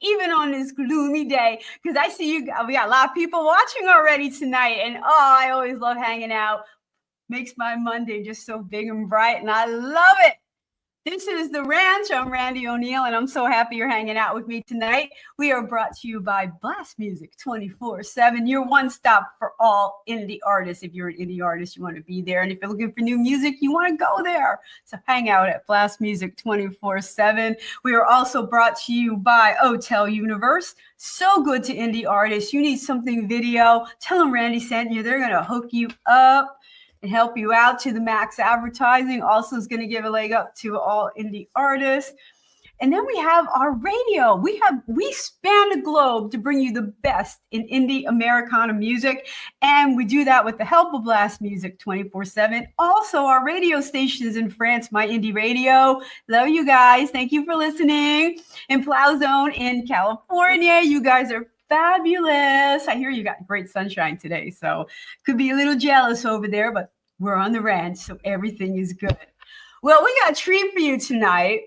even on this gloomy day, because I see we got a lot of people watching already tonight. And I always love hanging out. Makes my Monday just so big and bright, and I love it. This is The Ranch. I'm Randie O'Neill, and I'm so happy you're hanging out with me tonight. We are brought to you by Blast Music 24/7, your one-stop for all indie artists. If you're an indie artist, you want to be there. And if you're looking for new music, you want to go there. So hang out at Blast Music 24/7. We are also brought to you by Hotel Universe. So good to indie artists. You need something video, tell them Randie sent you. They're going to hook you up and help you out to the max advertising. Also is going to give a leg up to all indie artists. And then we have our radio. We span the globe to bring you the best in indie Americana music. And we do that with the help of Blast Music 24/7. Also, our radio stations in France, My Indie Radio. Love you guys. Thank you for listening. In Plow Zone in California, you guys are fabulous. I hear you got great sunshine today, so could be a little jealous over there, but we're on the ranch, so everything is good. Well, we got a treat for you tonight.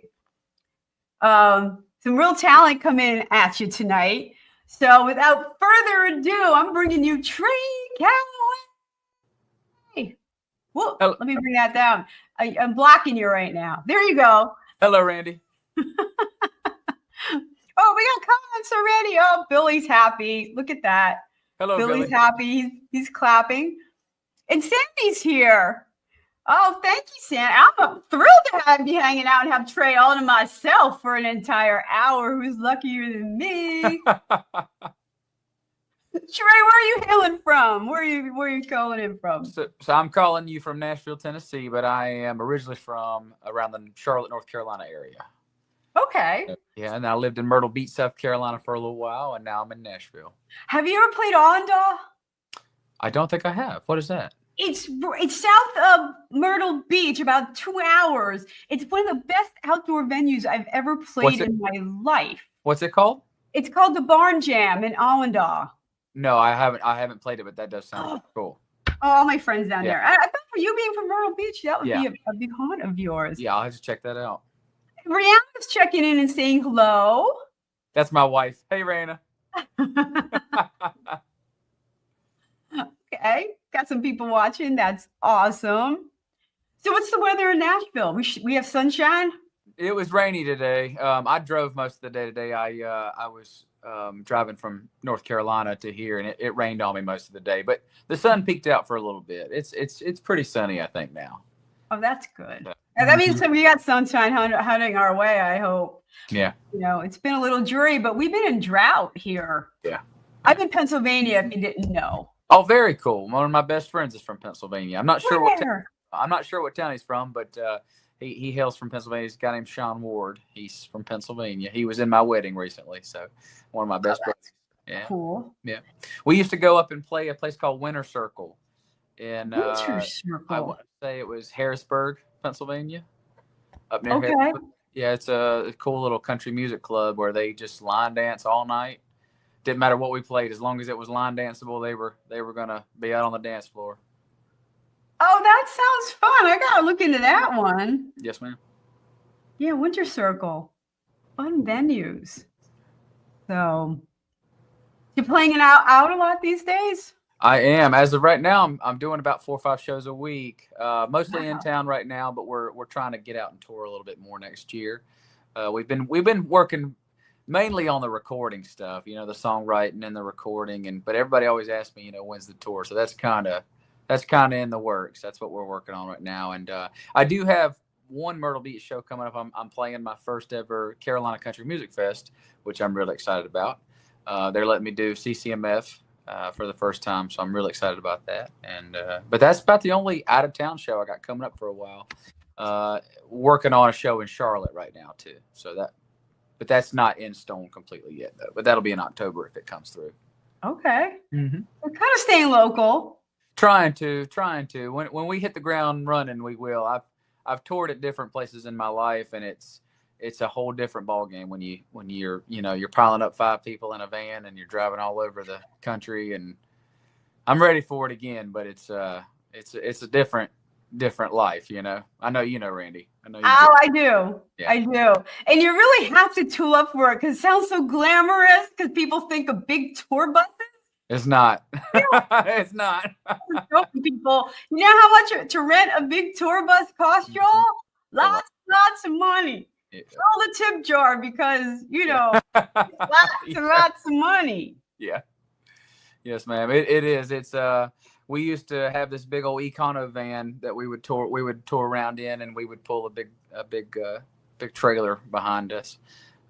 Some real talent coming at you tonight. So without further ado, I'm bringing you Trey Calloway. Whoa, let me bring that down. I'm blocking you right now. There you go. Hello, Randie. Oh, we got comments already. Oh, Billy's happy. Look at that. Hello, Billy's Billy. happy. He's clapping. And Sandy's here. Oh, thank you, Sandy. I'm thrilled to have you hanging out and have Trey all to myself for an entire hour. Who's luckier than me? Trey, where are you hailing from? Where are you calling in from? So I'm calling you from Nashville, Tennessee, but I am originally from around the Charlotte, North Carolina area. Okay. Yeah, and I lived in Myrtle Beach, South Carolina for a little while, and now I'm in Nashville. Have you ever played Onda? I don't think I have. What is that? It's south of Myrtle Beach, about 2 hours. It's one of the best outdoor venues I've ever played in my life. What's it called? It's called the Barn Jam in Allendale. No, I haven't played it, but that does sound cool. All my friends down there. I thought for you being from Myrtle Beach, that would be a big haunt of yours. Yeah, I'll have to check that out. Rihanna's checking in and saying hello. That's my wife. Hey, Rihanna. Okay, got some people watching. That's awesome. So what's the weather in Nashville? We have sunshine? It was rainy today. I drove most of the day today. I was driving from North Carolina to here, and it rained on me most of the day. But the sun peeked out for a little bit. It's pretty sunny, I think, now. Oh, that's good. That means we got sunshine heading our way, I hope. Yeah. You know, it's been a little dreary, but we've been in drought here. Yeah. I'm in Pennsylvania, if you didn't know. Oh, very cool. One of my best friends is from Pennsylvania. I'm not sure what town he's from, but he hails from Pennsylvania. He's a guy named Sean Ward. He's from Pennsylvania. He was in my wedding recently, so one of my best friends. Yeah. Cool. Yeah. We used to go up and play a place called Winter Circle. In Winter Circle. I want to say it was Harrisburg, Pennsylvania. Up near Okay. Harrisburg. Yeah, it's a cool little country music club where they just line dance all night. Didn't matter what we played, as long as it was line danceable, they were gonna be out on the dance floor. Oh, that sounds fun. I gotta look into that one. Yes, ma'am. Yeah, Winter Circle. Fun venues. So you're playing it out a lot these days? I am. As of right now, I'm doing about 4 or 5 shows a week. Mostly in town right now, but we're trying to get out and tour a little bit more next year. We've been working mainly on the recording stuff, the songwriting and the recording, but everybody always asks me, when's the tour? So that's kind of in the works. That's what we're working on right now. And I do have one Myrtle Beach show coming up. I'm playing my first ever Carolina Country Music Fest, which I'm really excited about. They're letting me do CCMF for the first time, so I'm really excited about that. And but that's about the only out of town show I got coming up for a while. Working on a show in Charlotte right now too. But that's not in stone completely yet, though. But that'll be in October if it comes through. Okay. Mm-hmm. We're kind of staying local. Trying to. When we hit the ground running, we will. I've toured at different places in my life, and it's a whole different ballgame when you're piling up 5 people in a van and you're driving all over the country. And I'm ready for it again, but it's a different different life, you know. I know you know, Randie. I know you Oh, do. I do. Yeah. I do. And you really have to tool up for it because it sounds so glamorous because people think of big tour buses. It's not. It's not. People, you know how much to rent a big tour bus costs, y'all? Lots of money. Yeah. Fill the tip jar because, you know, lots and lots of money. Yeah. Yes, ma'am. It is. It's we used to have this big old Econo van that we would tour around in, and we would pull a big trailer behind us,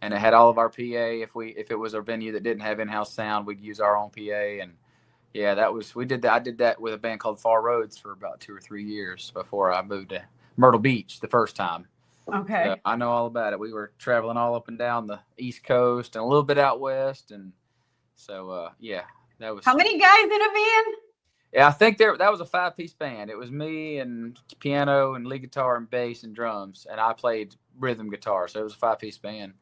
and it had all of our PA. If it was a venue that didn't have in-house sound, we'd use our own PA. And yeah, we did that. I did that with a band called Far Roads for about 2 or 3 years before I moved to Myrtle Beach the first time. Okay. So I know all about it. We were traveling all up and down the East Coast and a little bit out west, and so yeah, that was. How many guys in a van? Yeah, I think that was a 5-piece band. It was me and piano and lead guitar and bass and drums, and I played rhythm guitar. So it was a 5-piece band.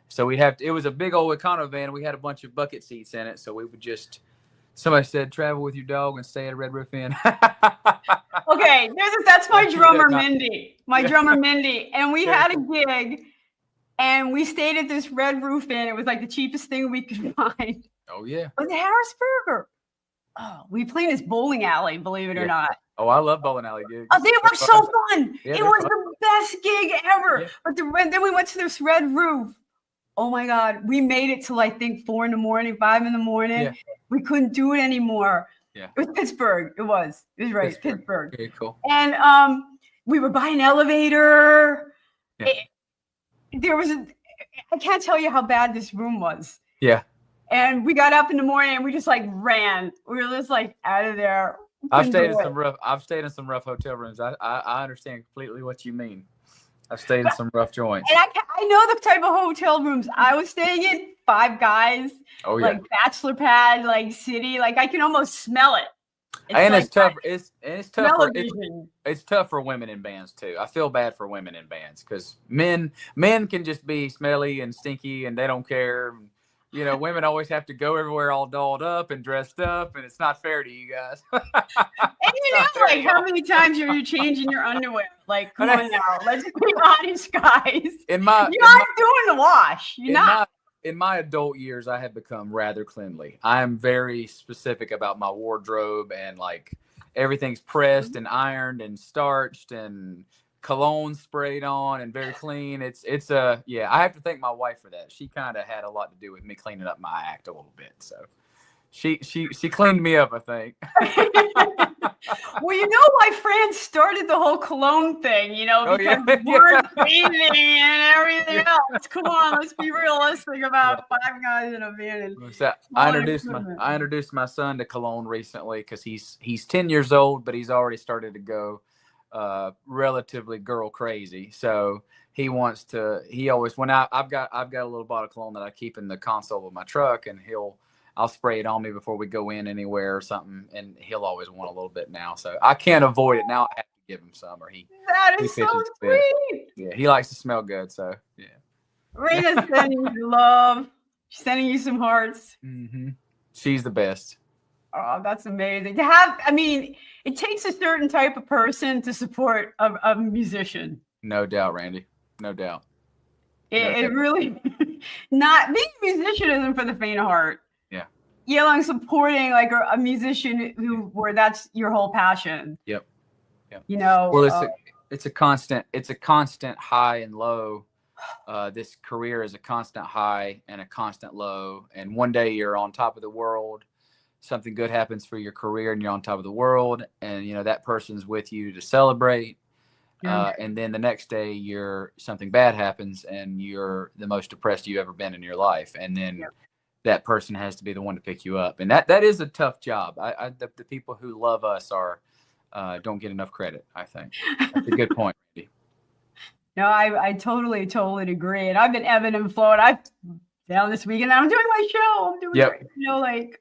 So it was a big old Econo van. We had a bunch of bucket seats in it, so we would just. Somebody said, "Travel with your dog and stay at a Red Roof Inn." Okay, that's my drummer, Mindy. My drummer, Mindy, and we had a gig, and we stayed at this Red Roof Inn. It was like the cheapest thing we could find. Oh yeah. It was Harrisburger. Oh, we played this bowling alley, believe it or not. Oh, I love bowling alley gigs. Oh, they were so fun. Yeah, it was the best gig ever. Yeah. But then we went to this Red Roof. Oh my God, we made it till I think 4 in the morning, 5 in the morning. Yeah. We couldn't do it anymore. Yeah. It was Pittsburgh. It was right, Pittsburgh. Very cool. And we were by an elevator. Yeah. I can't tell you how bad this room was. Yeah. And we got up in the morning and we just like ran. We were just like out of there. I've stayed in some rough hotel rooms. I understand completely what you mean. I've stayed in some rough joints. And I know the type of hotel rooms I was staying in. 5 guys. Oh yeah. Like bachelor pad, like city. Like I can almost smell it. It's tough. It's tough. It's tough for women in bands too. I feel bad for women in bands because men can just be smelly and stinky and they don't care. You know, women always have to go everywhere all dolled up and dressed up, and it's not fair to you guys. And you know, like how many times are you changing your underwear? Like, come on now, let's be honest, guys. You're not doing the wash. You're not. In my adult years, I have become rather cleanly. I am very specific about my wardrobe, and like everything's pressed and ironed and starched and cologne sprayed on and very clean. I have to thank my wife for that. She kind of had a lot to do with me cleaning up my act a little bit. So she cleaned me up, I think. Well, you know why Fran started the whole cologne thing, you know, because we're cleaning and everything else. Come on, let's be realistic about 5 guys in a van. So I introduced my son to cologne recently because he's 10 years old, but he's already started to go relatively girl crazy. So he wants to. He always I've got a little bottle of cologne that I keep in the console of my truck, and I'll spray it on me before we go in anywhere or something, and he'll always want a little bit now. So I can't avoid it now. I have to give him some, or that is so sweet. Yeah, he likes to smell good. So yeah. Raina's sending you love. She's sending you some hearts. Mm-hmm. She's the best. Oh, that's amazing. It takes a certain type of person to support a musician. No doubt, Randie. No doubt. It really not being a musician isn't for the faint of heart. Yeah. You know, like supporting like a musician where that's your whole passion. Yep. You know. Well, it's a constant high and low. This career is a constant high and a constant low. And one day you're on top of the world. Something good happens for your career and you're on top of the world, and you know that person's with you to celebrate. And then the next day something bad happens and you're the most depressed you've ever been in your life. And then that person has to be the one to pick you up. And that is a tough job. The people who love us don't get enough credit, I think. That's a good point, Randie. No, I totally agree. And I've been ebbing and flowing. I'm down this weekend. I'm doing my show. I'm doing great, you know, like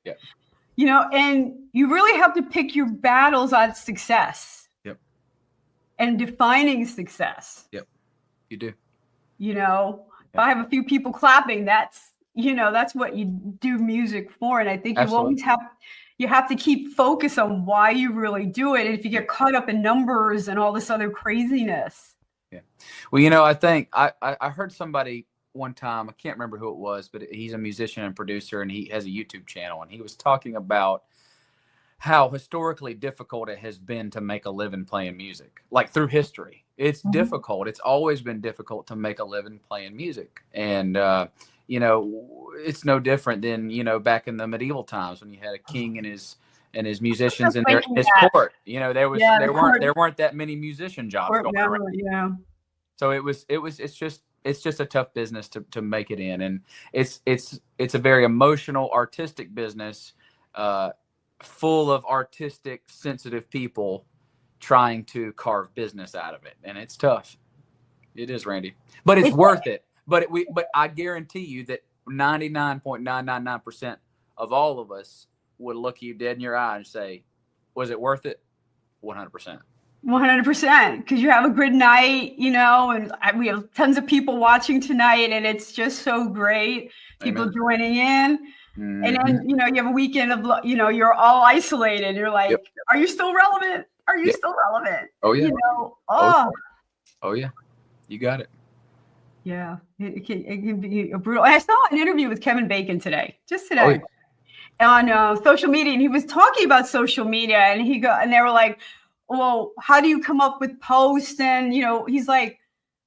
you know, and you really have to pick your battles on success. Yep. And defining success. Yep. You do. You know, if I have a few people clapping, that's what you do music for. And I think you you have to keep focus on why you really do it. And if you get caught up in numbers and all this other craziness. Yeah. Well, I think I heard somebody one time, I can't remember who it was, but he's a musician and producer, and he has a YouTube channel, and he was talking about how historically difficult it has been to make a living playing music. Like through history, it's difficult. It's always been difficult to make a living playing music. And, it's no different than, back in the medieval times when you had a king and his musicians in his court. There weren't that many musician jobs going around. Yeah. So it's just a tough business to make it in. And it's a very emotional, artistic business, full of artistic, sensitive people trying to carve business out of it. And it's tough. It is, Randie, but it's worth it. But I guarantee you that 99.999% of all of us would look you dead in your eye and say, was it worth it? 100%. 100%, because you have a good night, and we have tons of people watching tonight, and it's just so great. People joining in. Mm-hmm. And then, you have a weekend of, you're all isolated. You're like, Are you still relevant? Are you still relevant? Oh, yeah. Oh, yeah. You got it. Yeah. It can be brutal. I saw an interview with Kevin Bacon today, on social media. And he was talking about social media, and and they were like, well, how do you come up with posts? And, he's like,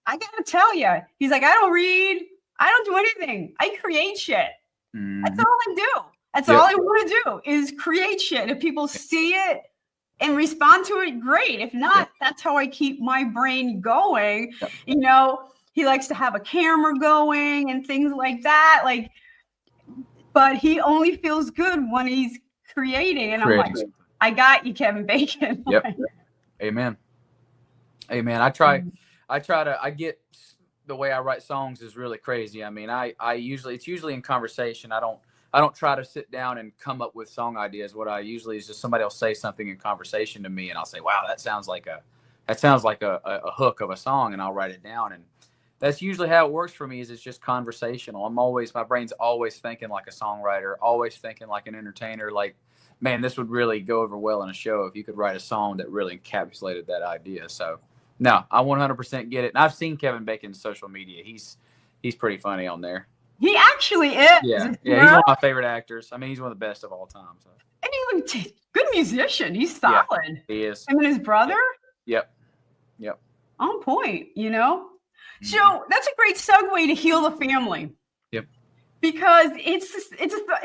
I got to tell you, he's like, I don't read. I don't do anything. I create shit. That's all I do. That's all I want to do is create shit. If people see it and respond to it, great. If not, that's how I keep my brain going. He likes to have a camera going and things like that. But he only feels good when he's creating. And I'm like, I got you, Kevin Bacon. Amen. I get the way I write songs is really crazy. I mean, it's usually in conversation. I don't try to sit down and come up with song ideas. What I usually is just somebody will say something in conversation to me, and I'll say, wow, that sounds like a hook of a song, and I'll write it down. And that's usually how it works for me, is it's just conversational. My brain's always thinking like a songwriter, always thinking like an entertainer. Like, man, this would really go over well in a show if you could write a song that really encapsulated that idea. So no, I 100% get it. And I've seen Kevin Bacon's social media. He's pretty funny on there. He actually is. Yeah, he's one of my favorite actors. I mean, he's one of the best of all time. So. And he's a good musician. He's solid. Yeah, he is. Him and his brother. Yep. On point, So that's a great segue to heal the family. Yep. Because it's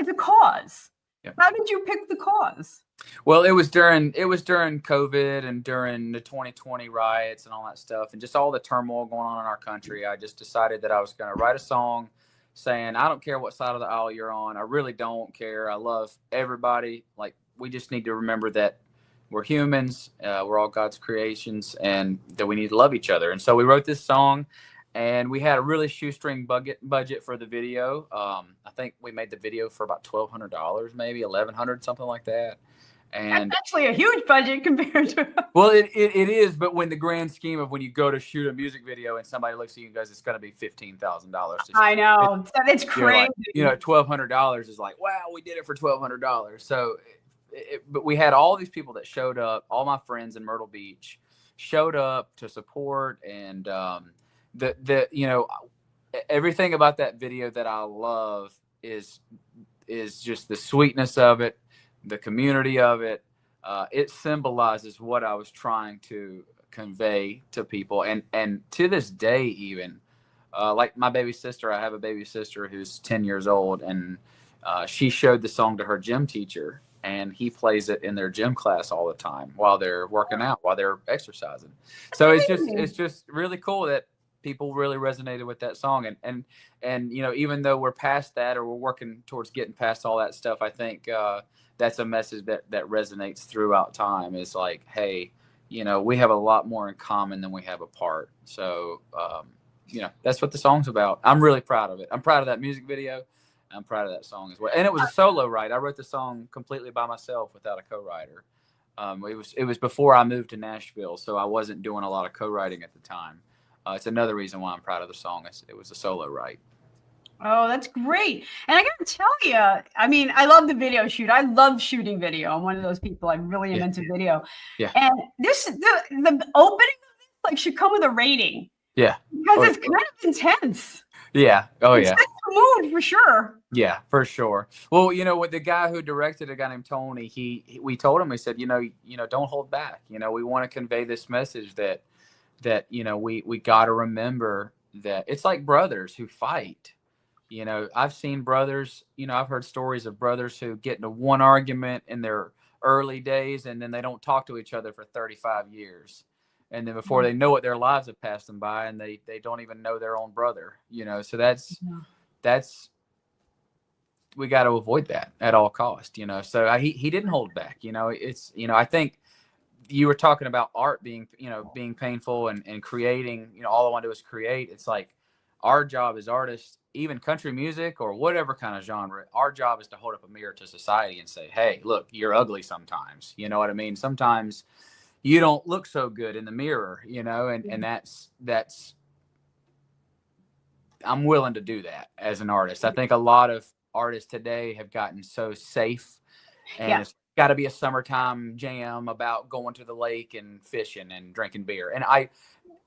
a cause. Yep. How did you pick the cause? Well, it was during COVID and during the 2020 riots and all that stuff, and just all the turmoil going on in our country. I just decided that I was going to write a song saying, I don't care what side of the aisle you're on. I really don't care. I love everybody. Like, we just need to remember that we're humans. We're all God's creations, and that we need to love each other. And so we wrote this song, and we had a really shoestring budget for the video. I think we made the video for about $1,200, maybe $1,100, something like that. And that's actually a huge budget compared to. Well, it is, but when the grand scheme of when you go to shoot a music video and somebody looks at you and goes, it's going to be $15,000. I know, it's crazy. $1,200 is like, wow, we did it for $1,200. So, but we had all these people that showed up. All my friends in Myrtle Beach showed up to support, and everything about that video that I love is just the sweetness of it. The community of it, it symbolizes what I was trying to convey to people. And to this day, even like my baby sister, I have a baby sister who's 10 years old, and she showed the song to her gym teacher, and he plays it in their gym class all the time while they're working out, while they're exercising. So it's just really cool that people really resonated with that song. And even though we're past that, or we're working towards getting past all that stuff, I think that's a message that resonates throughout time. Is like, hey, we have a lot more in common than we have apart. So, that's what the song's about. I'm really proud of it. I'm proud of that music video. I'm proud of that song as well. And it was a solo write. I wrote the song completely by myself without a co-writer. It was before I moved to Nashville, so I wasn't doing a lot of co-writing at the time. It's another reason why I'm proud of the song. It was a solo write. Oh, that's great. And I gotta tell you, I mean, I love the video shoot. I love shooting video. I'm one of those people. I really am into video. Yeah. And the opening of this like should come with a rating. Yeah. Because it's kind of intense. Yeah. Oh, It yeah. sets the mood for sure. Yeah, for sure. Well, what the guy who directed, a guy named Tony, we told him, we said, don't hold back. We want to convey this message that we got to remember that it's like brothers who fight. I've seen brothers, I've heard stories of brothers who get into one argument in their early days and then they don't talk to each other for 35 years. And then before they know it, their lives have passed them by and they don't even know their own brother, so that's we got to avoid that at all costs, so he didn't hold back, it's, I think you were talking about art being, being painful and creating, all I want to do is create. It's like our job as artists, even country music or whatever kind of genre, our job is to hold up a mirror to society and say, hey, look, you're ugly sometimes. You know what I mean? Sometimes you don't look so good in the mirror, and that's I'm willing to do that as an artist. I think a lot of artists today have gotten so safe and it's got to be a summertime jam about going to the lake and fishing and drinking beer. And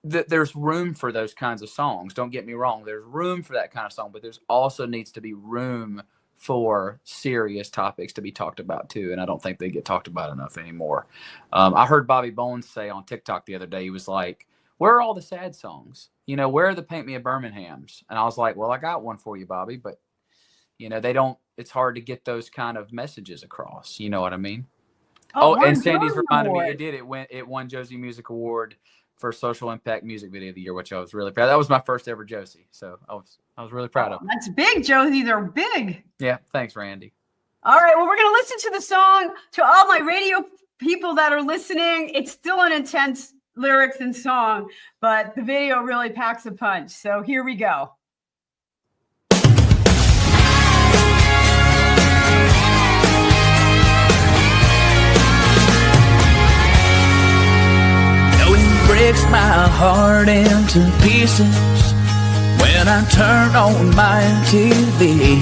there's room for those kinds of songs. Don't get me wrong. There's room for that kind of song, but there's also needs to be room for serious topics to be talked about too. And I don't think they get talked about enough anymore. I heard Bobby Bones say on TikTok the other day, he was like, where are all the sad songs? Where are the Paint Me a Birminghams? And I was like, well, I got one for you, Bobby, but it's hard to get those kind of messages across. You know what I mean? Oh, and Sandy's reminded me it won Josie Music Award for Social Impact Music Video of the Year, which I was really proud of. That was my first ever Josie. So I was really proud of it. That's big, Josie. They're big. Yeah. Thanks, Randie. All right. Well, we're going to listen to the song. To all my radio people that are listening, it's still an intense lyrics and song, but the video really packs a punch. So here we go. Breaks my heart into pieces when I turn on my TV.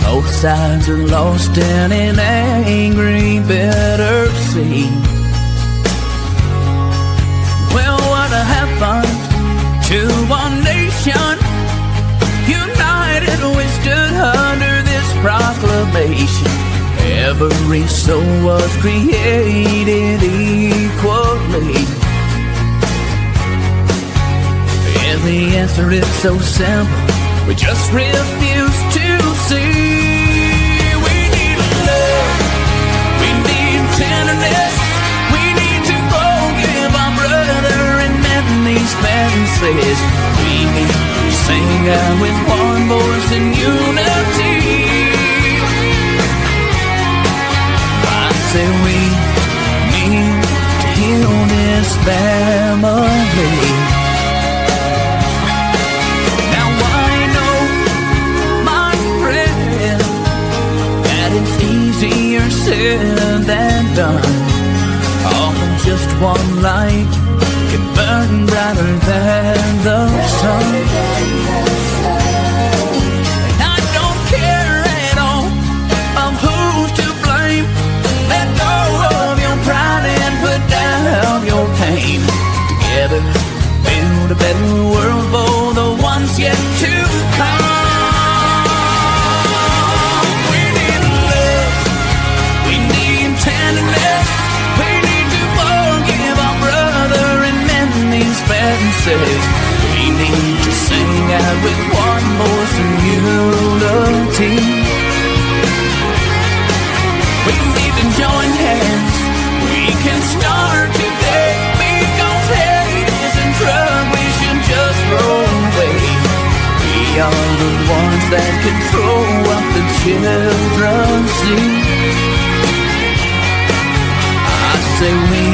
Both sides are lost in an angry, bitter sea. Well, what happened to our nation? United we stood under this proclamation. Every soul was created equally. And the answer is so simple, we just refuse to see. We need love, we need tenderness, we need to forgive our brother and mend these fences. We need to sing out with one voice in unity. We need to heal this family. Now I know, my friend, that it's easier said than done. Often just one light can burn brighter than the sun. And I don't care at all of who's to blame. Let go of your pride and put down your pain. Together, build a better world for the ones yet to come. We need love, we need tenderness, we need to forgive our brother and mend these fences. We need to sing out with one voice in unity. We need to join hands, we can start today. Because hate isn't drug, we should just roll away. We are the ones that control what the children see. I say we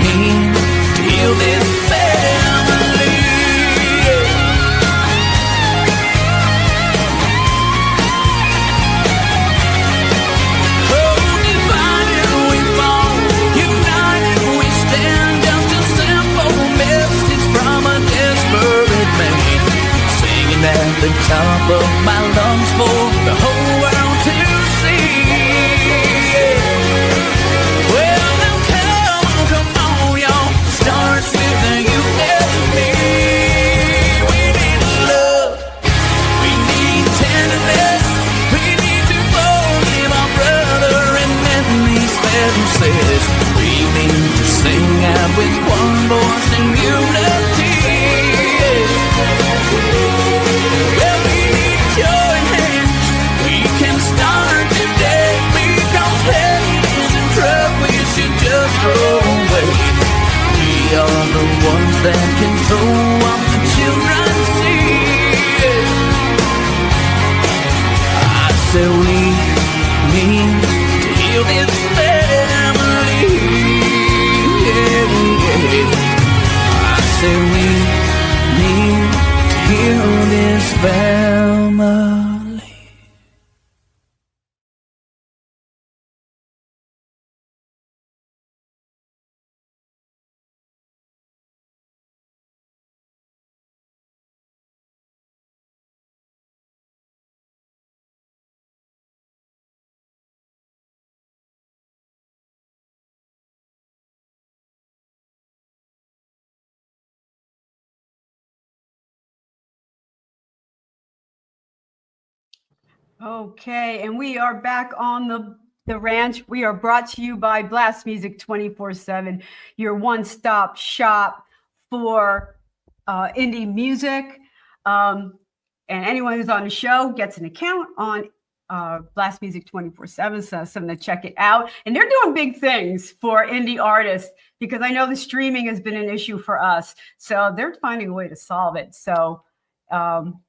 need to heal this family. That said we need to heal this family. I said we need to heal this family. Okay, and we are back on the ranch. We are brought to you by Blast Music 24/7, your one-stop shop for indie music. And anyone who's on the show gets an account on Blast Music 24/7, so something to check it out. And they're doing big things for indie artists because I know the streaming has been an issue for us. So they're finding a way to solve it. So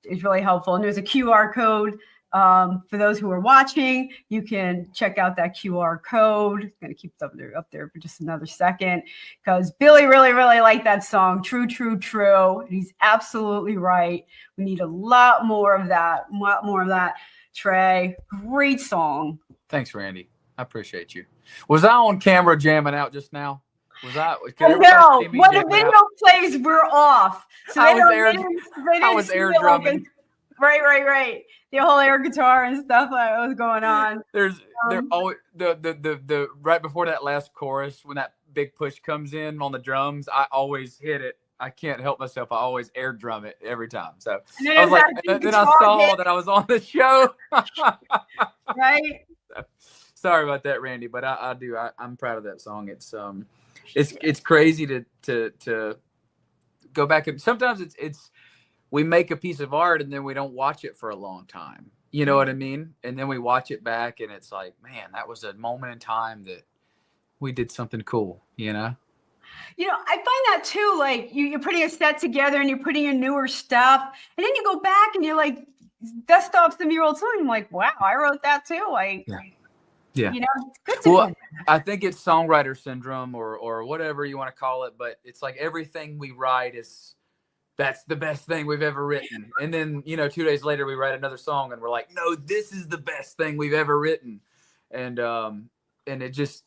it's really helpful. And there's a QR code. For those who are watching, you can check out that QR code. I'm going to keep it up there for just another second because Billy really, really liked that song, True, True, True. And he's absolutely right. We need a lot more of that, Trey. Great song. Thanks, Randie. I appreciate you. Was I on camera jamming out just now? Was I? No, when the video plays, we're off. So I was air drumming. Right. The whole air guitar and stuff that was going on. There always the right before that last chorus when that big push comes in on the drums, I always hit it. I can't help myself. I always air drum it every time. So I was like, then I saw that I was on the show. Right. Sorry about that, Randie, but I'm proud of that song. It's crazy to go back and sometimes it's we make a piece of art and then we don't watch it for a long time. You know what I mean? And then we watch it back and it's like, man, that was a moment in time that we did something cool, you know? You know, I find that too, like you're putting a set together and you're putting in newer stuff. And then you go back and you're like, dust off some of your old songs. I'm like, wow, I wrote that too. Yeah. You know, it's good well, I think it's songwriter syndrome or whatever you want to call it. But it's like everything we write that's the best thing we've ever written. And then, 2 days later, we write another song and we're like, no, this is the best thing we've ever written. And it just,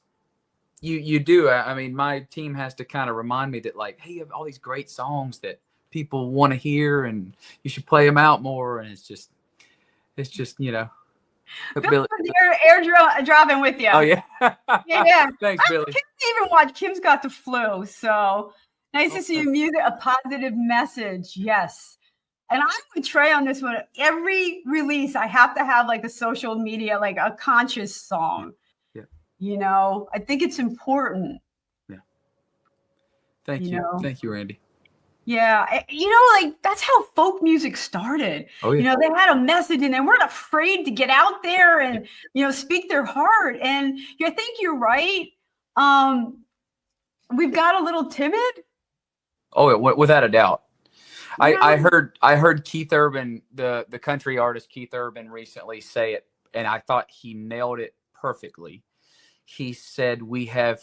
you do. I mean, my team has to kind of remind me that like, hey, you have all these great songs that people want to hear and you should play them out more. And it's just, Bill air dropping with you. Oh, yeah. Yeah. Thanks, Billy. Kim's even watch. Kim's got the flu. So nice to see you music, a positive message. Yes. And I'm with Trey on this one. Every release, I have to have like a social media, like a conscious song. Yeah. I think it's important. Yeah. Thank you. Thank you, Randie. Yeah. Like that's how folk music started. Oh, yeah. They had a message and they weren't afraid to get out there and, speak their heart. And I think you're right. We've got a little timid. Oh, without a doubt. I heard Keith Urban, the country artist Keith Urban recently say it, and I thought he nailed it perfectly. He said, we have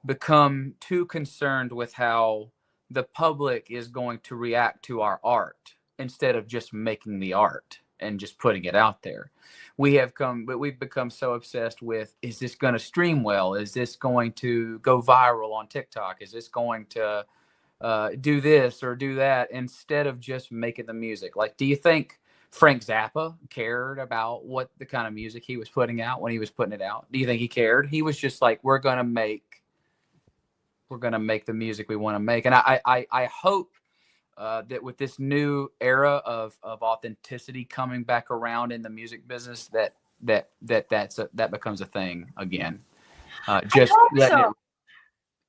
become too concerned with how the public is going to react to our art instead of just making the art and just putting it out there. We've become so obsessed with, is this going to stream well? Is this going to go viral on TikTok? Is this going to do this or do that instead of just making the music? Like, do you think Frank Zappa cared about what the kind of music he was putting out when he was putting it out? Do you think he cared? He was just like, we're going to make the music we want to make. And I hope that with this new era of authenticity coming back around in the music business, that becomes a thing again. Just letting it.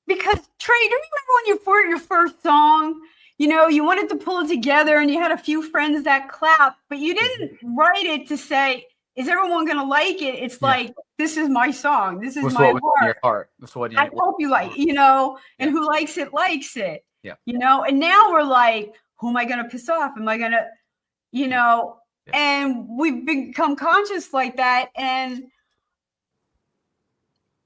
Because Trey, do you remember when you wrote your first song? You wanted to pull it together and you had a few friends that clapped, but you didn't write it to say, is everyone going to like it? It's like, this is my song. This is my heart. I hope you like, and who likes it, likes it. Yeah. And now we're like, who am I going to piss off? Am I going to, And we've become conscious like that. And,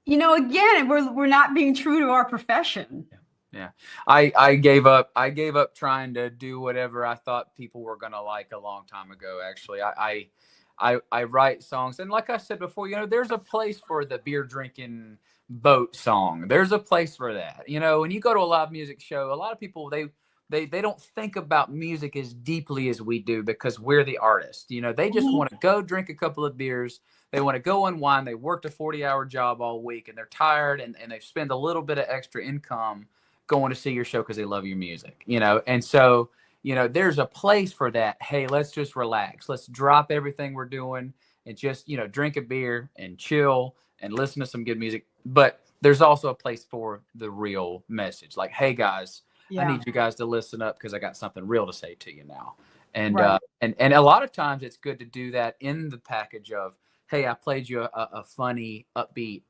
you know, again, we're not being true to our profession. Yeah. I gave up trying to do whatever I thought people were going to like a long time ago. Actually, I write songs. And like I said before, you know, there's a place for the beer drinking boat song. There's a place for that. You know, when you go to a live music show, a lot of people, they don't think about music as deeply as we do because we're the artist. You know, they just want to go drink a couple of beers. They want to go unwind. They worked a 40-hour job all week and they're tired and they spend a little bit of extra income going to see your show because they love your music, you know? And so, you know, there's a place for that. Hey, let's just relax. Let's drop everything we're doing and just, you know, drink a beer and chill and listen to some good music. But there's also a place for the real message. Like, hey guys, I need you guys to listen up because I got something real to say to you now. And, and a lot of times it's good to do that in the package of, hey, I played you a funny, upbeat,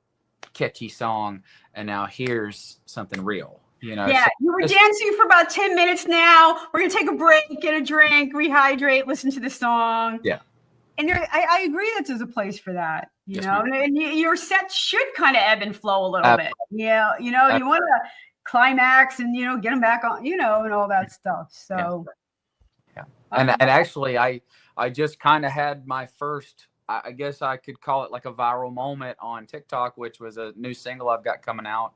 catchy song. And now here's something real. You know, yeah, so you were dancing for about 10 minutes now. We're going to take a break, get a drink, rehydrate, listen to the song. Yeah. And I agree that there's a place for that, you know, and your set should kind of ebb and flow a little bit. Yeah. You know, you want to climax and, you know, get them back on, you know, and all that stuff. So. Yeah. And actually, I just kind of had my first, I guess I could call it like a viral moment on TikTok, which was a new single I've got coming out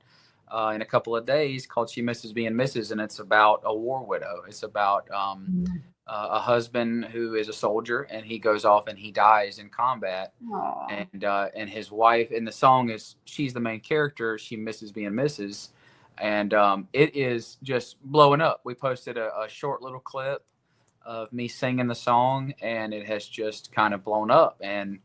in a couple of days called She Misses Being Mrs. And it's about a war widow. It's about a husband who is a soldier and he goes off and he dies in combat. And his wife, and the song is, she's the main character. She misses being Mrs. And it is just blowing up. We posted a short little clip of me singing the song and it has just kind of blown up. And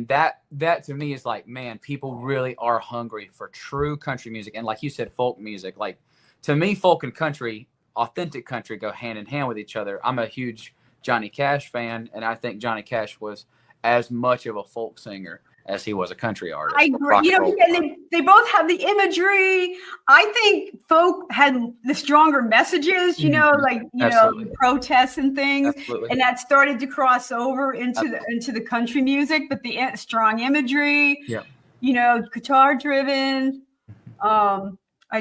that to me is like, man, people really are hungry for true country music. And like you said, folk music. Like, to me, folk and country, authentic country, go hand in hand with each other. I'm a huge Johnny Cash fan, and I think Johnny Cash was as much of a folk singer as he was a country artist. I agree. You know, and they both have the imagery. I think folk had the stronger messages, you know, like, you know, protests and things. And that started to cross over into the country music, but the strong imagery, you know, guitar driven. I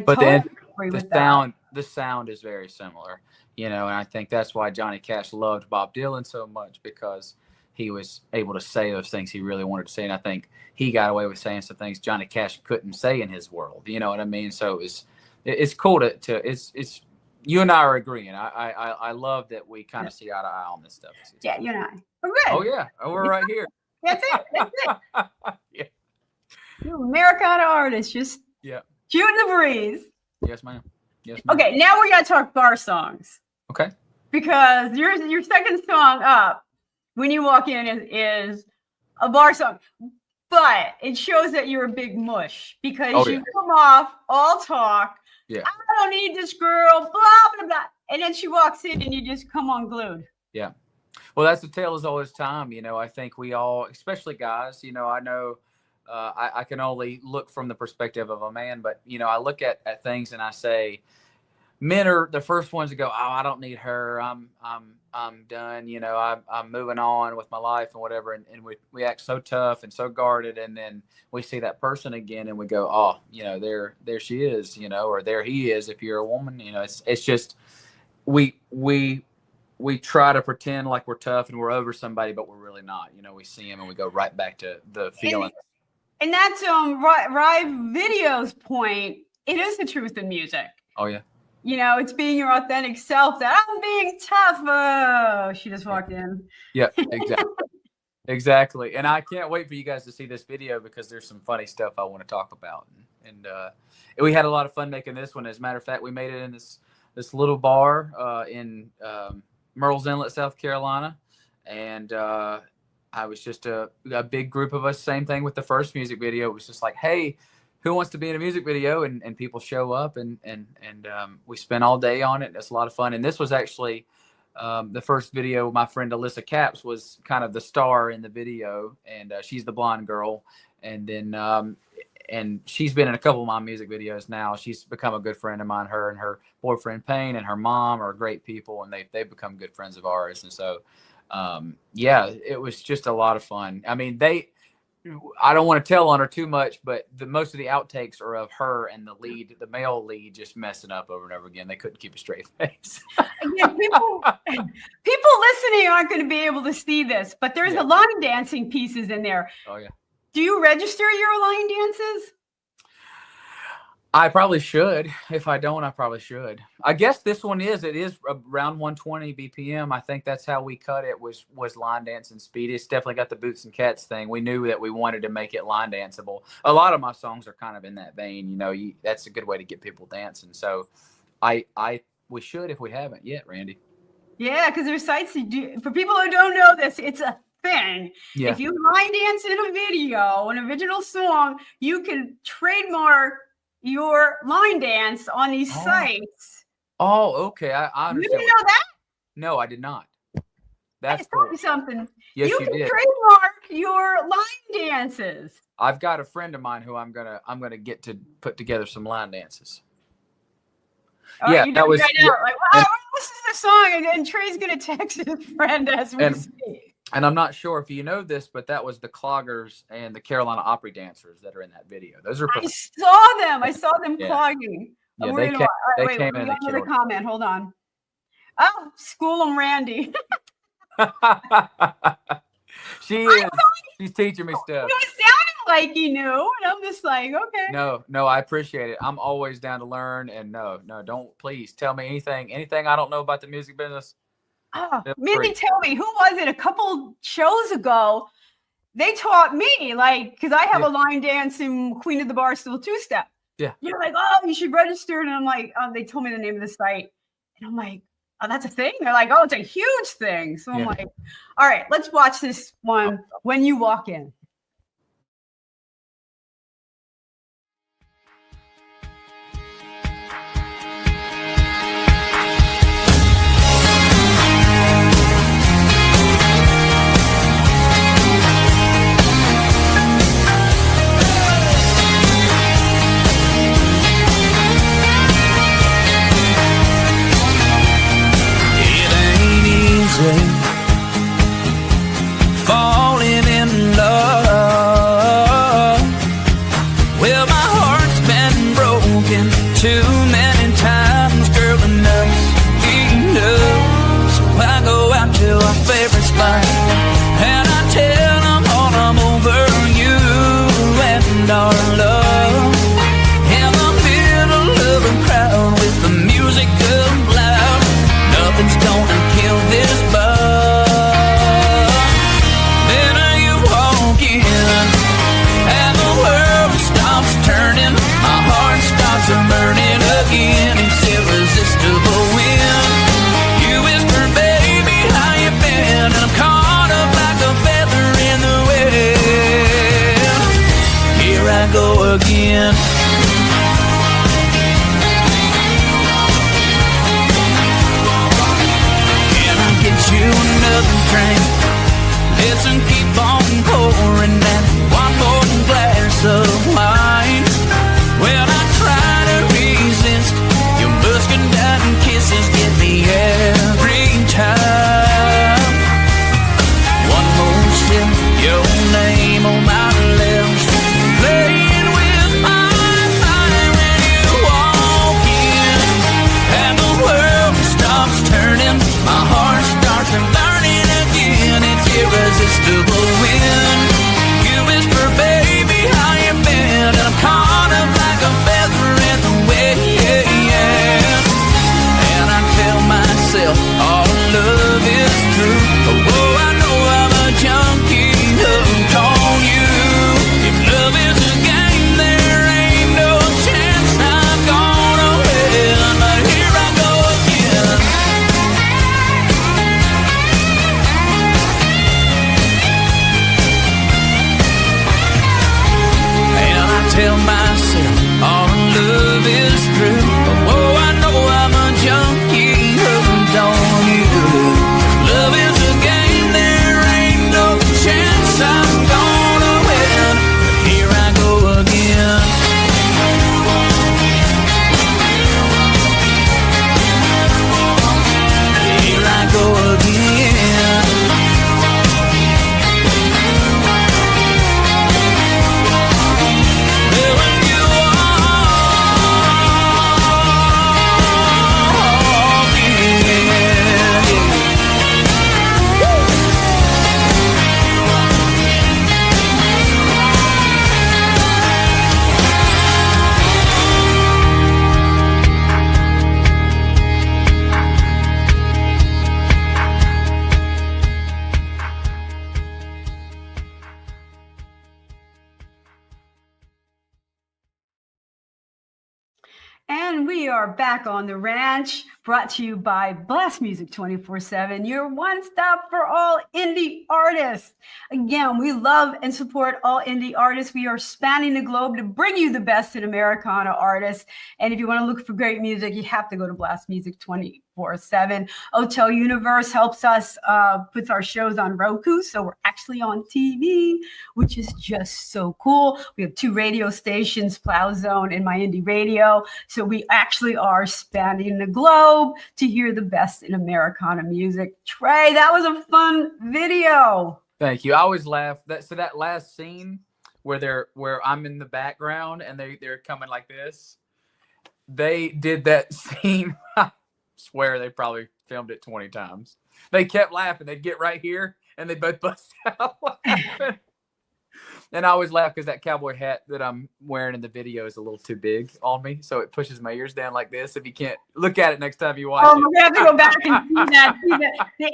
totally agree with that. The sound is very similar, you know, and I think that's why Johnny Cash loved Bob Dylan so much, because he was able to say those things he really wanted to say. And I think he got away with saying some things Johnny Cash couldn't say in his world. You know what I mean? So it's cool it's you and I are agreeing. I love that we kind of see eye to eye on this stuff. Yeah, you and I. We're good. Oh yeah. Oh, we're right here. That's it. Yeah. You Americana artists, just shooting the breeze. Yes, ma'am. Yes, ma'am. Okay, now we gotta talk bar songs. Okay. Because your second song up when you walk in is a bar song, but it shows that you're a big mush because you come off all talk. Yeah. I don't need this girl, blah, blah, blah. And then she walks in and you just come unglued. Yeah. Well, that's the tale as old as time. You know, I think we all, especially guys, you know, I know I can only look from the perspective of a man, but, you know, I look at things and I say, men are the first ones to go, oh, I don't need her. I'm done. You know, I'm moving on with my life and whatever. And we act so tough and so guarded. And then we see that person again and we go, oh, you know, there she is, you know, or there he is. If you're a woman, you know, it's just, we try to pretend like we're tough and we're over somebody, but we're really not. You know, we see him and we go right back to the feeling. And that's Rive Video's point. It is the truth in music. Oh yeah. You know, it's being your authentic self. That I'm being tough. Oh, she just walked in. Yeah, exactly. Exactly. And I can't wait for you guys to see this video because there's some funny stuff I want to talk about. And we had a lot of fun making this one. As a matter of fact, we made it in this little bar in Murrells Inlet, South Carolina. And I was just a big group of us. Same thing with the first music video. It was just like, hey, who wants to be in a music video? And people show up and we spent all day on it. It's a lot of fun. And this was actually the first video. My friend Alyssa Capps was kind of the star in the video, and she's the blonde girl. And then and she's been in a couple of my music videos now. She's become a good friend of mine. Her and her boyfriend Payne and her mom are great people, and they've become good friends of ours. And so Yeah, it was just a lot of fun. I mean, I don't want to tell on her too much, but most of the outtakes are of her and the male lead, just messing up over and over again. They couldn't keep a straight face. Again, people listening aren't going to be able to see this, but there's the line dancing pieces in there. Oh yeah. Do you register your line dances? I probably should. If I don't, I probably should. I guess this one it is around 120 BPM. I think that's how we cut it was line dancing speed. It's definitely got the boots and cats thing. We knew that we wanted to make it line danceable. A lot of my songs are kind of in that vein. You know, that's a good way to get people dancing. So we should if we haven't yet, Randie. Yeah, because there's sites to do. For people who don't know this, it's a thing. Yeah. If you line dance in a video, an original song, you can trademark your line dance on these sites. Oh, okay. I understand. You didn't know that? No, I did not. That's cool. Something. Yes, you you can did. trademark your line dances. I've got a friend of mine who I'm gonna get to put together some line dances. Oh, yeah, that was. Right now. Like, wow, this is the song, and Trey's gonna text his friend as we speak. And I'm not sure if you know this, but that was the Cloggers and the Carolina Opry dancers that are in that video. Those are. I saw them. I saw them clogging. Yeah, they came in. Another comment. Hold on. Oh, school them, Randie. She is. She's teaching me stuff. It sounded like you knew, and I'm just like, okay. No, I appreciate it. I'm always down to learn, and no, don't please tell me anything I don't know about the music business. Oh, maybe tell me, who was it? A couple shows ago, they taught me, like, because I have a line dance in Queen of the Barstool two-step. Yeah. You're like, oh, you should register. And I'm like, oh, they told me the name of the site. And I'm like, oh, that's a thing? They're like, oh, it's a huge thing. So I'm like, all right, let's watch this one, When You Walk In. Falling in love. Well, my heart's been broken too many times, girl, enough's enough. So I go out to our favorite spot and I tell them all I'm over you and our love. In the middle of a crowd with the music up loud, nothing's gonna kill this buzz. Then you walk in and the world stops turning. My heart stops burning again. It's irresistible when you whisper, baby, how you been? And I'm caught up like a feather in the wind. Here I go again. Get you another drink. Listen, keep on pouring that one more glass of wine. When I try to resist, your muscadine kisses get me every time. One more sip, your name on my lips, playing with my mind when you walk in, and the world stops turning. My heart starts burning again. It's irresistible when you whisper, baby, how you been? And I'm caught up like a feather in the wind. And I tell myself all love is true. Oh, I know I'm a junkie hooked on you. If love is a game, there ain't no chance I'm gonna win. But here I go again. Tell myself all love is true. Oh, I know I'm a junkie hooked on you. Love is a game, there ain't no chance I'm gonna win. But here I go again. Here I go again. And we are back on the ranch, brought to you by Blast Music 24/7, your one stop for all indie artists. Again, we love and support all indie artists. We are spanning the globe to bring you the best in Americana artists. And if you want to look for great music, you have to go to Blast Music 24/7. Hotel Universe helps us put our shows on Roku, so we're actually on TV, which is just so cool. We have 2 radio stations, Plow Zone and My Indie Radio. So we actually are spanning the globe to hear the best in Americana music. Trey, that was a fun video. Thank you. I always laugh that last scene where I'm in the background and they're coming like this. They did that scene. I swear they probably filmed it 20 times. They kept laughing. They'd get right here and they both bust out laughing. And I always laugh because that cowboy hat that I'm wearing in the video is a little too big on me, so it pushes my ears down like this. If you can't look at it next time you watch it, we're gonna have to go back and see that. The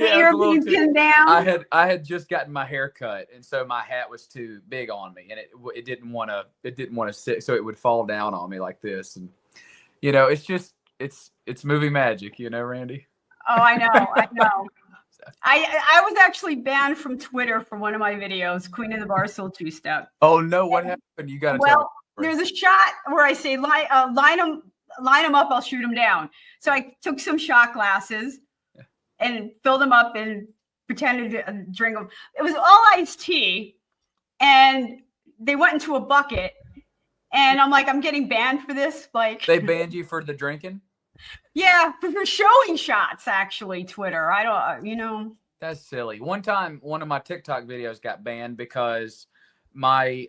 air being pinned down. I had just gotten my hair cut, and so my hat was too big on me, and it didn't want to sit, so it would fall down on me like this. And it's movie magic, Randie. Oh, I know. I was actually banned from Twitter for one of my videos, Queen of the Barstool 2-Step. Oh no, what happened? You got to tell me. There's a shot where I say line them up, I'll shoot them down. So I took some shot glasses and filled them up and pretended to drink them. It was all iced tea, and they went into a bucket. And I'm like, I'm getting banned for this. Like, they banned you for the drinking? Yeah, for showing shots, actually, Twitter. I don't, That's silly. One time, one of my TikTok videos got banned because my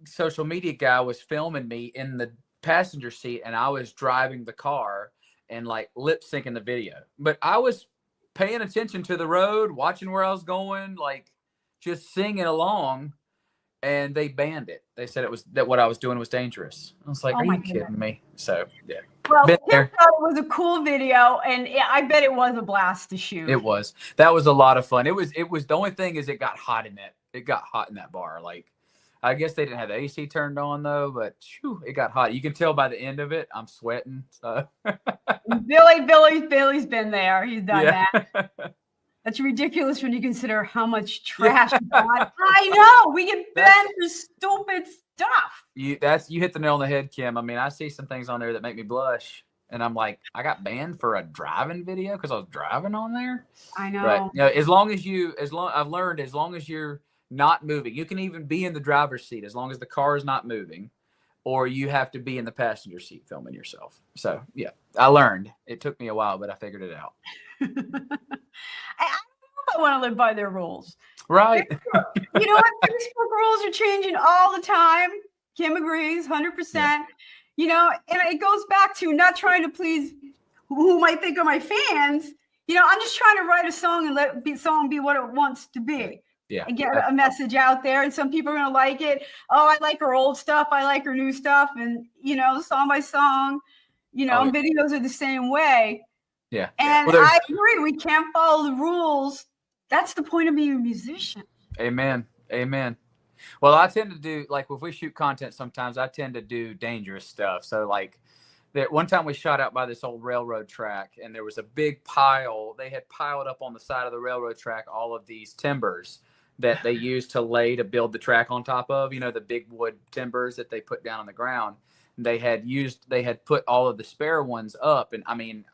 social media guy was filming me in the passenger seat, and I was driving the car and like lip syncing the video. But I was paying attention to the road, watching where I was going, like just singing along. And they banned it. They said that what I was doing was dangerous. I was like, "Are you kidding me?" So yeah. Well, it was a cool video, and I bet it was a blast to shoot. It was. That was a lot of fun. It was. The only thing is, it got hot in that. It got hot in that bar. Like, I guess they didn't have the AC turned on though, but it got hot. You can tell by the end of it, I'm sweating. So. Billy's been there. He's done that. That's ridiculous when you consider how much trash. I know. We get banned for stupid stuff. You hit the nail on the head, Kim. I mean, I see some things on there that make me blush, and I'm like, I got banned for a driving video because I was driving on there. I know. But as long as I've learned, as long as you're not moving, you can even be in the driver's seat as long as the car is not moving, or you have to be in the passenger seat filming yourself. So yeah, I learned. It took me a while, but I figured it out. I don't know if I want to live by their rules. Right. You know what? Facebook rules are changing all the time. Kim agrees 100%. Yeah. And it goes back to not trying to please who might think are my fans. I'm just trying to write a song and let the song be what it wants to be. Yeah. And get a message out there. And some people are going to like it. Oh, I like her old stuff. I like her new stuff. And, song by song, videos are the same way. Yeah. And I agree. We can't follow the rules. That's the point of being a musician. Amen. Well, I tend to do, like, if we shoot content sometimes, I tend to do dangerous stuff. So, like, one time we shot out by this old railroad track, and there was a big pile. They had piled up on the side of the railroad track all of these timbers that they used to build the track on top of, the big wood timbers that they put down on the ground. They had put all of the spare ones up. And, I mean,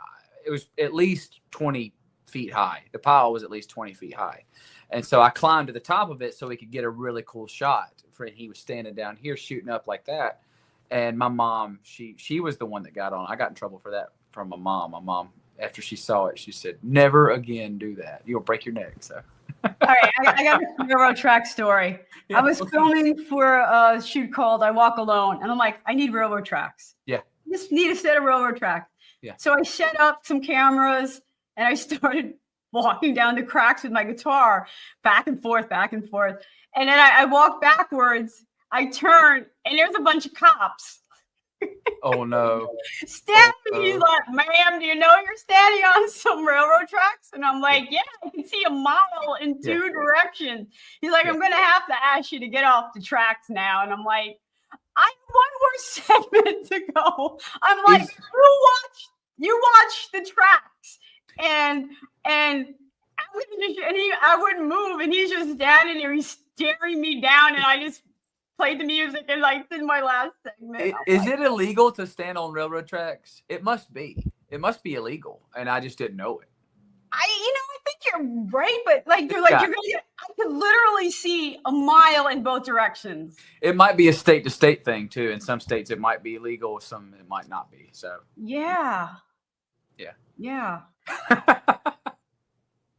it was at least 20 feet high. The pile was at least 20 feet high. And so I climbed to the top of it so we could get a really cool shot. He was standing down here shooting up like that. And my mom, she was the one that got on. I got in trouble for that from my mom. My mom, after she saw it, she said, "Never again do that. You'll break your neck." So. All right, I got a railroad track story. Yeah. I was filming for a shoot called I Walk Alone. And I'm like, I need railroad tracks. Yeah. I just need a set of railroad tracks. Yeah. So I set up some cameras and I started walking down the cracks with my guitar, back and forth. And then I walked backwards. I turned and there's a bunch of cops. Oh no. Standing, he's like, "Ma'am, do you know you're standing on some railroad tracks?" And I'm like, "Yeah, I can see a mile in two directions." He's like, "I'm gonna have to ask you to get off the tracks now." And I'm like, I have one more segment to go. I'm like, you watch the tracks, and I wouldn't move, and he's just standing there, he's staring me down, and I just played the music, and like in my last segment. Is it illegal to stand on railroad tracks? It must be. It must be illegal, and I just didn't know it. I think you're right, but like you're gonna I could literally see a mile in both directions. It might be a state to state thing too. In some states it might be legal, some it might not be. So yeah.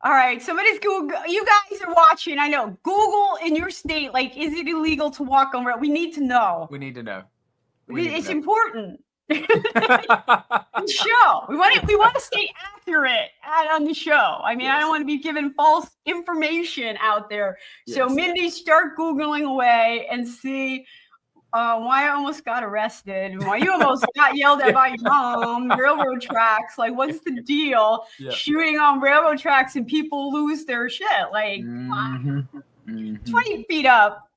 All right, somebody's Google. You guys are watching. I know. Google in your state, like, is it illegal to walk on rail? We need to know. We need to know. It's important. Show. We want to stay accurate on the show. I mean, yes. I don't want to be giving false information out there. Yes. So, Mindy, start Googling away and see why I almost got arrested, why you almost got yelled at by your mom, railroad tracks. Like, what's the deal? Yeah. Shooting on railroad tracks and people lose their shit. Like, 20 feet up.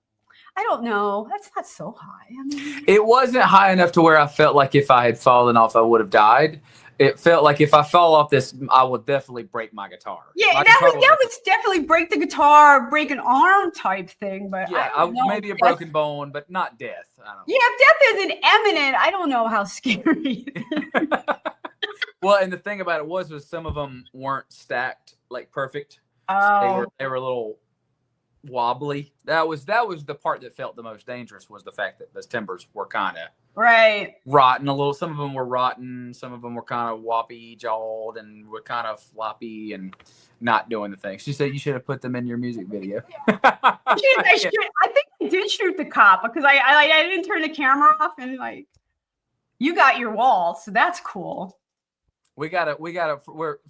I don't know. That's not so high. I mean, it wasn't high enough to where I felt like if I had fallen off, I would have died. It felt like if I fell off this, I would definitely break my guatar. Yeah, that would definitely break the guitar, break an arm type thing. But yeah, maybe a broken bone, but not death. I don't know. Yeah, if death isn't imminent, I don't know how scary. Well, and the thing about it was some of them weren't stacked like perfect. Oh, so they were a little wobbly. That was the part that felt the most dangerous, was the fact that those timbers were kind of rotten a little. Some of them were rotten, some of them were kind of woppy jawed and were kind of floppy and not doing the thing. She said you should have put them in your music video. I think I did shoot the cop because I didn't turn the camera off, and like you got your wall, so that's cool. We gotta.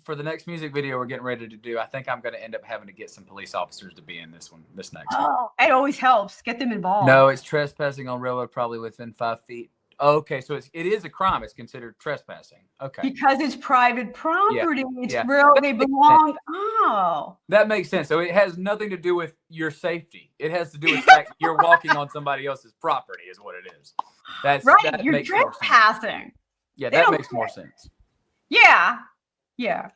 For the next music video we're getting ready to do, I think I'm gonna end up having to get some police officers to be in this next one. Oh, it always helps. Get them involved. No, it's trespassing on railroad, probably within 5 feet. Okay, so it is a crime. It's considered trespassing. Okay. Because it's private property. Yeah. It's real. They belong. Oh. That makes sense. So it has nothing to do with your safety. It has to do with the fact you're walking on somebody else's property is what it is. That's right. That you're trespassing. Yeah, that makes more sense. Yeah. That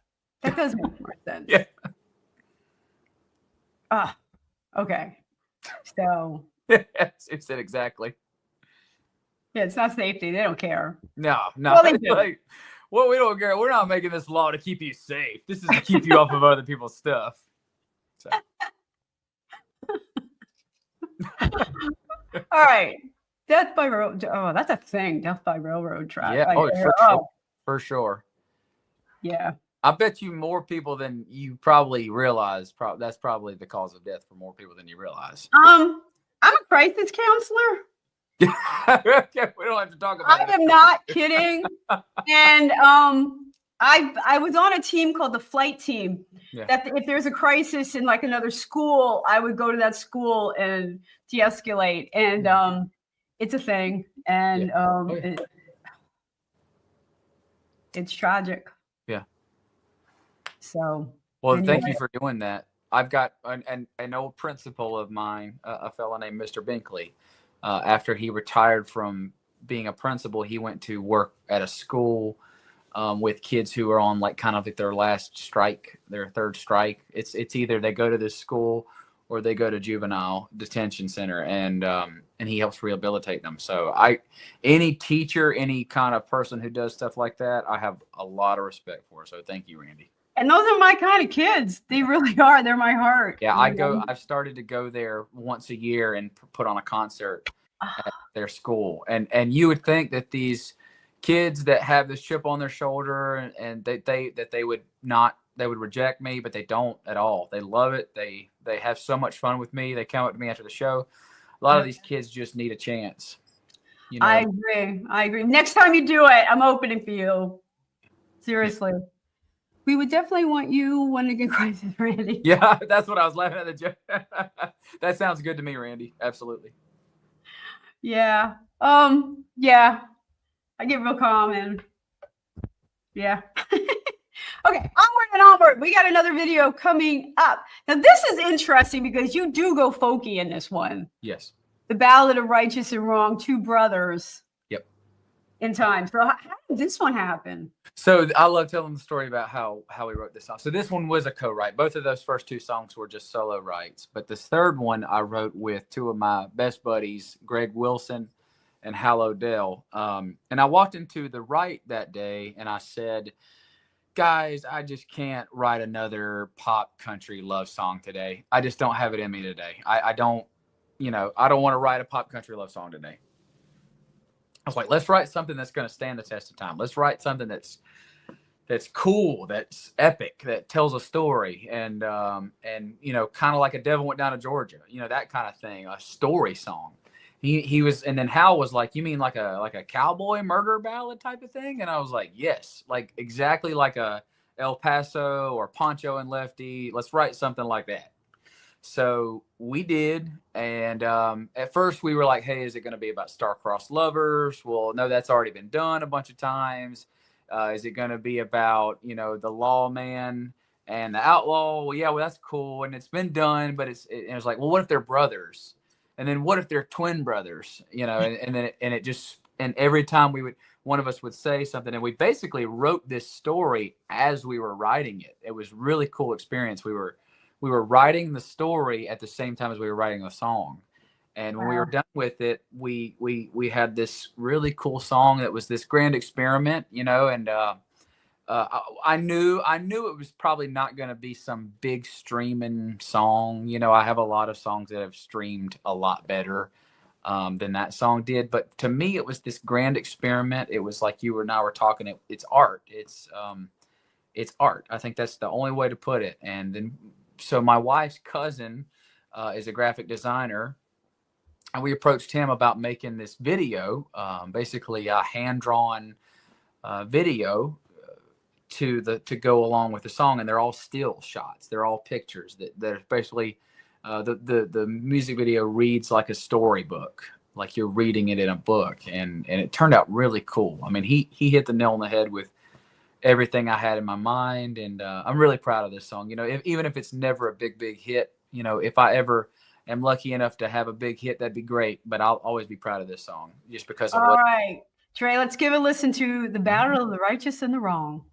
does make more sense. Yeah. Okay. So. It said exactly. Yeah, it's not safety. They don't care. No. Well, they do. Well, we don't care. We're not making this law to keep you safe. This is to keep you off of other people's stuff. So. All right. Death by road. Oh, that's a thing. Death by railroad track. Yeah. For sure. Yeah. I bet you more people than you probably realize. That's probably the cause of death for more people than you realize. I'm a crisis counselor. Okay, we don't have to talk about it. I am not kidding. And I was on a team called the flight team. Yeah. That if there's a crisis in like another school, I would go to that school and de-escalate. And it's a thing. And it's tragic. Yeah. So. Well, thank you for doing that. I've got an old principal of mine, a fellow named Mr. Binkley. After he retired from being a principal, he went to work at a school with kids who are on like kind of like their last strike, their third strike. It's either they go to this school or they go to juvenile detention center, and he helps rehabilitate them. So any teacher, any kind of person who does stuff like that, I have a lot of respect for. So thank you, Randie. And those are my kind of kids. They really are. They're my heart. Yeah, I've started to go there once a year and put on a concert at their school. And you would think that these kids that have this chip on their shoulder and they would reject me, but they don't at all. They love it. They have so much fun with me. They come up to me after the show. A lot of these kids just need a chance. You know? I agree. Next time you do it, I'm opening for you. Seriously. We would definitely want you when to get crisis, Randie. Yeah, that's what I was laughing at the joke. That sounds good to me, Randie. Absolutely. Yeah. Yeah. I get real calm and yeah. Okay, onward and onward. We got another video coming up. Now this is interesting because you do go folky in this one. Yes. The Ballad of Righteous and Wrong, two brothers. Yep. In time. So how did this one happen? So I love telling the story about how we wrote this song. So this one was a co-write. Both of those first two songs were just solo writes. But this third one I wrote with two of my best buddies, Greg Wilson and Hal O'Dell. And I walked into the write that day and I said, guys, I just can't write another pop country love song today. I just don't have it in me today. I don't want to write a pop country love song today. I was like, let's write something that's going to stand the test of time. Let's write something that's cool, that's epic, that tells a story, and kind of like A Devil Went Down to Georgia, that kind of thing, a story song. He was, and then Hal was like, you mean like a cowboy murder ballad type of thing? And I was like, yes, like exactly like a El Paso or Poncho and Lefty. Let's write something like that. So we did, and at first we were like, hey, is it going to be about star-crossed lovers? Well, no, that's already been done a bunch of times. Is it going to be about, the lawman and the outlaw? Well, yeah, well, that's cool, and it's been done, but it was like, well, what if they're brothers? And then what if they're twin brothers? And every time one of us would say something, and we basically wrote this story as we were writing it. It was really cool experience. We were writing the story at the same time as we were writing the song. And when we were done with it, we had this really cool song that was this grand experiment, and I knew it was probably not going to be some big streaming song. I have a lot of songs that have streamed a lot better than that song did. But to me, it was this grand experiment. It was like you and I were talking. It's art. It's art. I think that's the only way to put it. And then, so my wife's cousin is a graphic designer, and we approached him about making this video, basically a hand-drawn video to go along with the song. And they're all still shots. They're all pictures that are basically the music video reads like a storybook, like you're reading it in a book. And it turned out really cool. I mean, he hit the nail on the head with everything I had in my mind, and I'm really proud of this song. Even if it's never a big hit, if I ever am lucky enough to have a big hit, that'd be great. But I'll always be proud of this song just because of All right, Trey, let's give a listen to The Battle of the Righteous and the Wrong.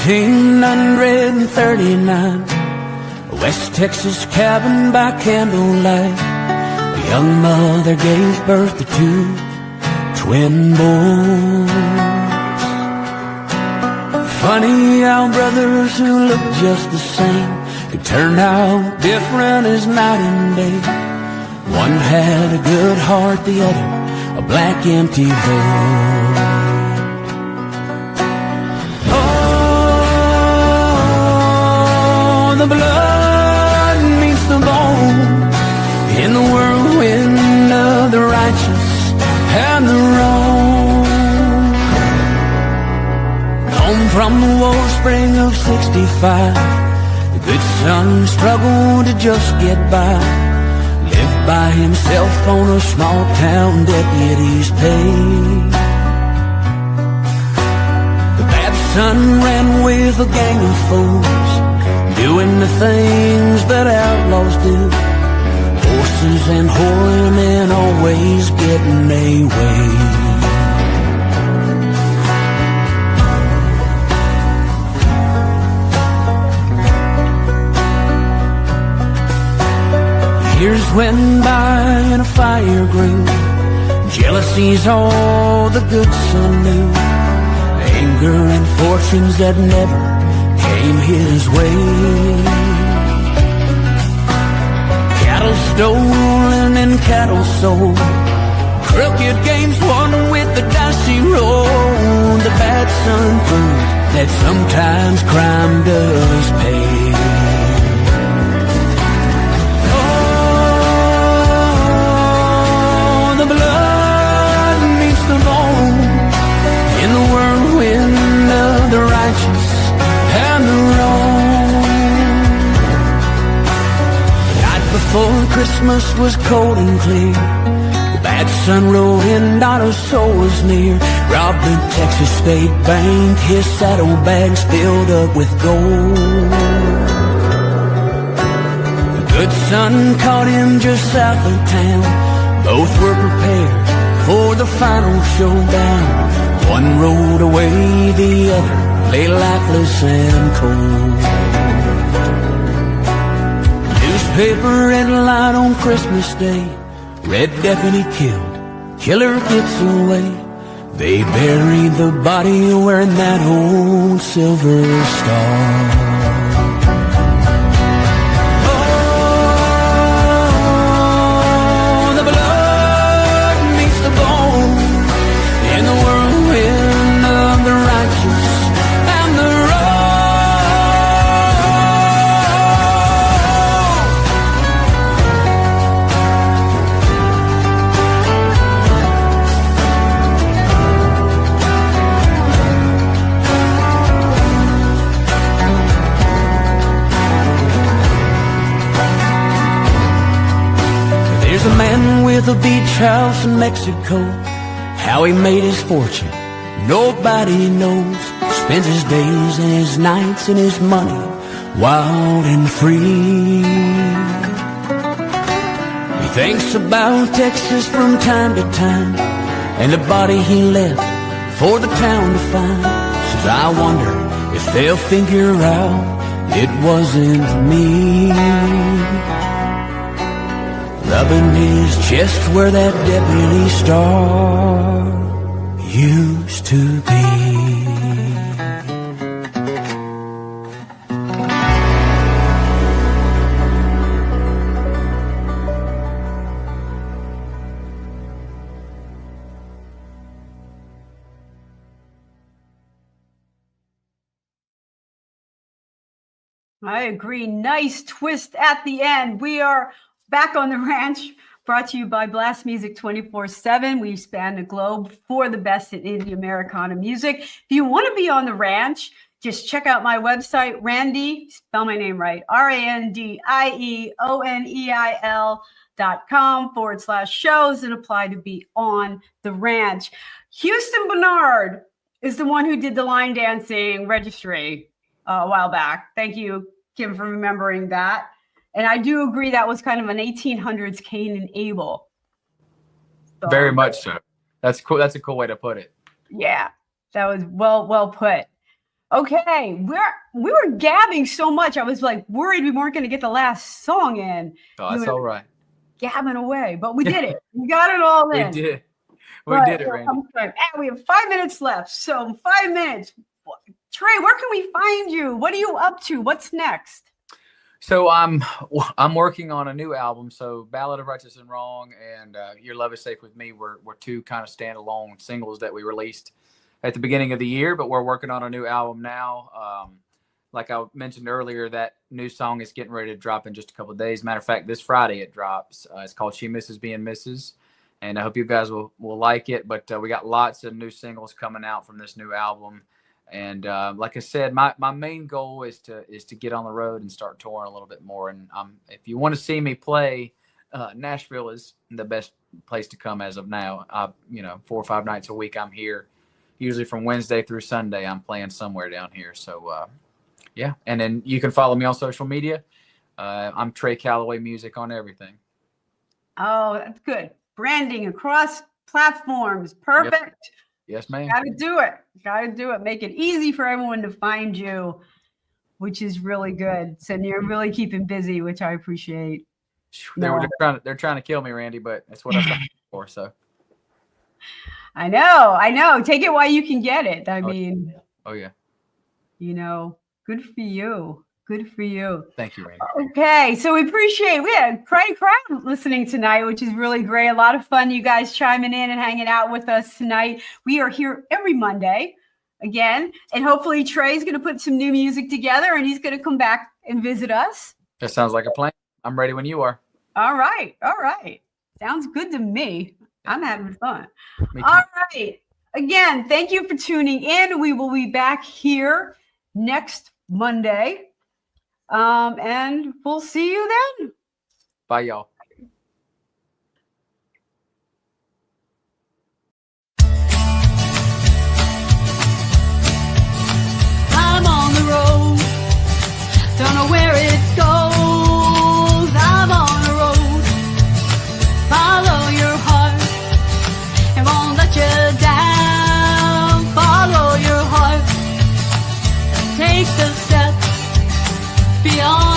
$1,839, West Texas cabin by candlelight. A young mother gave birth to two twin boys. Funny how brothers who look just the same could turn out different as night and day. One had a good heart, the other a black empty void. The blood meets the bone in the whirlwind of the righteous and the wrong. Home from the wellspring of 65, the good son struggled to just get by. Lived by himself on a small town deputy's pay. The bad son ran with a gang of fools, doing the things that outlaws do. Horses and whoremen always getting their way. Years went by and a fire grew. Jealousy's all the good son knew. Anger and fortunes that never came his way. Cattle stolen and cattle sold. Crooked games won with the dicey roll. The bad son proved that sometimes crime does pay. Oh, the blood meets the bone in the whirlwind of the righteous and the wrong. The night before Christmas was cold and clear. The bad sun rolled in, not a soul was near. Robbed the Texas State Bank, his saddlebags filled up with gold. The good sun caught him just south of town. Both were prepared for the final showdown. One rode away, the other lay lifeless and cold. Newspaper headline on Christmas Day: Red deputy killed, killer gets away. They buried the body wearing that old silver star. There's a man with a beach house in Mexico. How he made his fortune, nobody knows. Spends his days and his nights and his money wild and free. He thinks about Texas from time to time, and the body he left for the town to find. Says, I wonder if they'll figure out it wasn't me. Rubbing his chest where that deputy star used to be. I agree. Nice twist at the end. We are back on the ranch, brought to you by Blast Music 24/7. We span the globe for the best in indie Americana music. If you want to be on the ranch, just check out my website, Randie, spell my name right, RandieOneil.com/shows and apply to be on the ranch. Houston Bernard is the one who did the line dancing registry a while back. Thank you, Kim, for remembering that. And I do agree that was kind of an 1800s Cain and Abel. So, very much so. That's cool. That's a cool way to put it. Yeah, that was well put. Okay, we were gabbing so much. I was like worried we weren't going to get the last song in. Oh, that's all right. Gabbing away, but we did it. We got it all in. We did. We did it, Randy. We have 5 minutes left. So 5 minutes. Trey, where can we find you? What are you up to? What's next? So I'm working on a new album. So Ballad of Righteous and Wrong and Your Love Is Safe With Me were two kind of standalone singles that we released at the beginning of the year, but we're working on a new album now. Like I mentioned earlier, that new song is getting ready to drop in just a couple of days. Matter of fact, this Friday it drops. It's called She Misses Being Mrs. And I hope you guys will like it. But we got lots of new singles coming out from this new album. And like I said, my main goal is to get on the road and start touring a little bit more. And if you want to see me play, Nashville is the best place to come as of now. 4 or 5 nights a week I'm here. Usually from Wednesday through Sunday I'm playing somewhere down here. So yeah, and then you can follow me on social media. I'm Trey Calloway Music on everything. Oh, that's good. Branding across platforms. Perfect. Yep. Yes, ma'am. Got to do it. Make it easy for everyone to find you, which is really good. So you're really keeping busy, which I appreciate. They're trying to kill me, Randy, but that's what I'm trying for. So I know. Take it while you can get it. I mean, oh yeah. Good for you. Good for you. Thank you, Randy. Okay, so we had quite a crowd listening tonight, which is really great. A lot of fun, you guys chiming in and hanging out with us tonight. We are here every Monday again, and hopefully Trey's going to put some new music together, and he's going to come back and visit us. That sounds like a plan. I'm ready when you are. All right. Sounds good to me. I'm having fun. Me too. All right. Again, thank you for tuning in. We will be back here next Monday. And we'll see you then. Bye, y'all. Don't know where it goes. I'm on a road. Follow your heart. It won't let you down. Follow your heart. Take the step beyond.